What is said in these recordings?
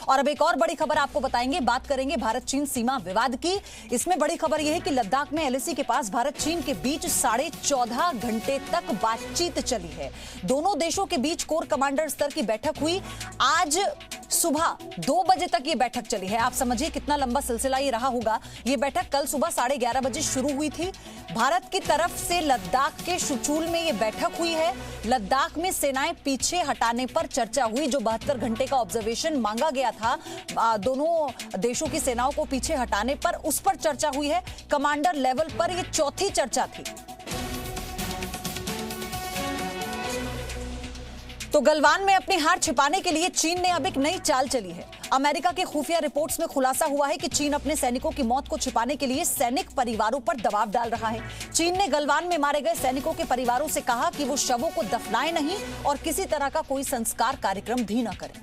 और अब एक और बड़ी खबर आपको बताएंगे, बात करेंगे भारत चीन सीमा विवाद की। इसमें बड़ी खबर यह है कि लद्दाख में एलएसी के पास भारत चीन के बीच 14.5 घंटे तक बातचीत चली है। दोनों देशों के बीच कोर कमांडर स्तर की बैठक हुई। आज सुबह 2 बजे तक ये बैठक चली है। आप समझिए कितना लंबा सिलसिला ये रहा होगा। ये बैठक कल सुबह 11:30 बजे शुरू हुई थी। भारत की तरफ से लद्दाख के शुचूल में ये बैठक हुई है। लद्दाख में सेनाएं पीछे हटाने पर चर्चा हुई। जो 72 घंटे का ऑब्जर्वेशन मांगा गया था दोनों देशों की सेनाओं को पीछे हटाने पर, उस पर चर्चा हुई है। कमांडर लेवल पर ये चौथी चर्चा थी। तो गलवान में अपनी हार छिपाने के लिए चीन ने अब एक नई चाल चली है। अमेरिका के खुफिया रिपोर्ट्स में खुलासा हुआ है कि चीन अपने सैनिकों की मौत को छिपाने के लिए सैनिक परिवारों पर दबाव डाल रहा है। चीन ने गलवान में मारे गए सैनिकों के परिवारों से कहा कि वो शवों को दफनाएं नहीं और किसी तरह का कोई संस्कार कार्यक्रम भी न करें।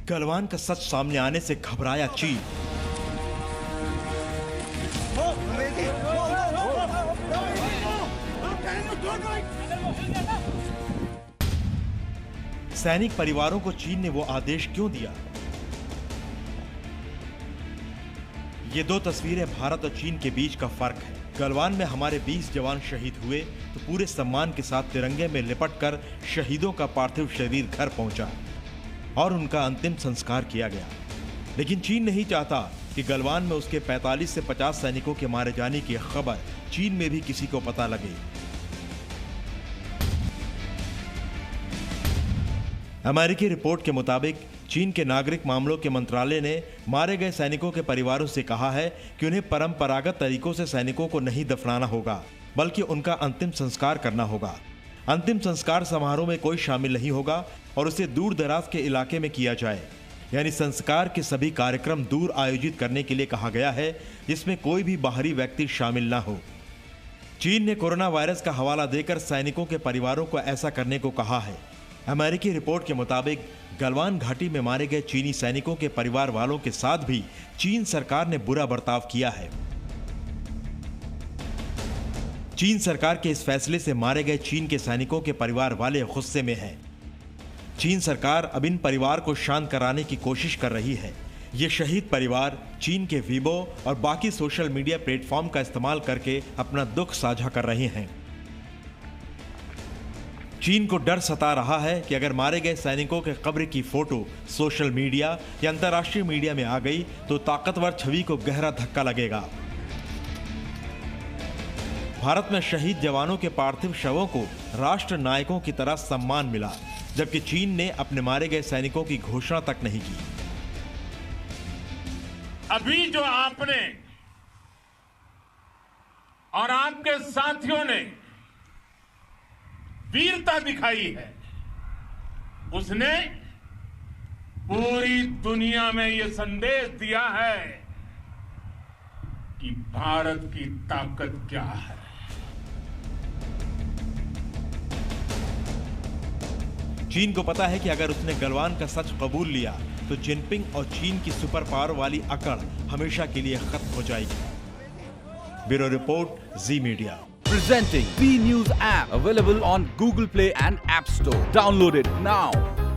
गलवान का सच सामने आने से घबराया चीन। सैनिक परिवारों को चीन ने वो आदेश क्यों दिया? ये दो तस्वीरें भारत और चीन के बीच का फर्क है। गलवान में हमारे 20 जवान शहीद हुए तो पूरे सम्मान के साथ तिरंगे में लिपटकर शहीदों का पार्थिव शरीर घर पहुंचा और उनका अंतिम संस्कार किया गया। लेकिन चीन नहीं चाहता कि गलवान में उसके 45 से 50 सैनिकों के मारे जाने की खबर चीन में भी किसी को पता लगे। अमेरिकी रिपोर्ट के मुताबिक चीन के नागरिक मामलों के मंत्रालय ने मारे गए सैनिकों के परिवारों से कहा है कि उन्हें परंपरागत तरीकों से सैनिकों को नहीं दफनाना होगा, बल्कि उनका अंतिम संस्कार करना होगा। अंतिम संस्कार समारोह में कोई शामिल नहीं होगा और उसे दूर दराज के इलाके में किया जाए। यानी संस्कार के सभी कार्यक्रम दूर आयोजित करने के लिए कहा गया है, जिसमें कोई भी बाहरी व्यक्ति शामिल ना हो। चीन ने कोरोना वायरस का हवाला देकर सैनिकों के परिवारों को ऐसा करने को कहा है। अमेरिकी रिपोर्ट के मुताबिक गलवान घाटी में मारे गए चीनी सैनिकों के परिवार वालों के साथ भी चीन सरकार ने बुरा बर्ताव किया है। चीन सरकार के इस फैसले से मारे गए चीन के सैनिकों के परिवार वाले गुस्से में हैं। चीन सरकार अब इन परिवार को शांत कराने की कोशिश कर रही है। ये शहीद परिवार चीन के वीबो और बाकी सोशल मीडिया प्लेटफॉर्म का इस्तेमाल करके अपना दुख साझा कर रहे हैं। चीन को डर सता रहा है कि अगर मारे गए सैनिकों के कब्र की फोटो सोशल मीडिया या अंतर्राष्ट्रीय मीडिया में आ गई तो ताकतवर छवि को गहरा धक्का लगेगा। भारत में शहीद जवानों के पार्थिव शवों को राष्ट्र नायकों की तरह सम्मान मिला, जबकि चीन ने अपने मारे गए सैनिकों की घोषणा तक नहीं की। अभी जो आपने और आपके साथियों ने वीरता दिखाई है, उसने पूरी दुनिया में यह संदेश दिया है कि भारत की ताकत क्या है। चीन को पता है कि अगर उसने गलवान का सच कबूल लिया तो जिनपिंग और चीन की सुपर पावर वाली अकड़ हमेशा के लिए खत्म हो जाएगी। Bureau report, ji media. Presenting B News app, available on Google Play and App Store. Download it now.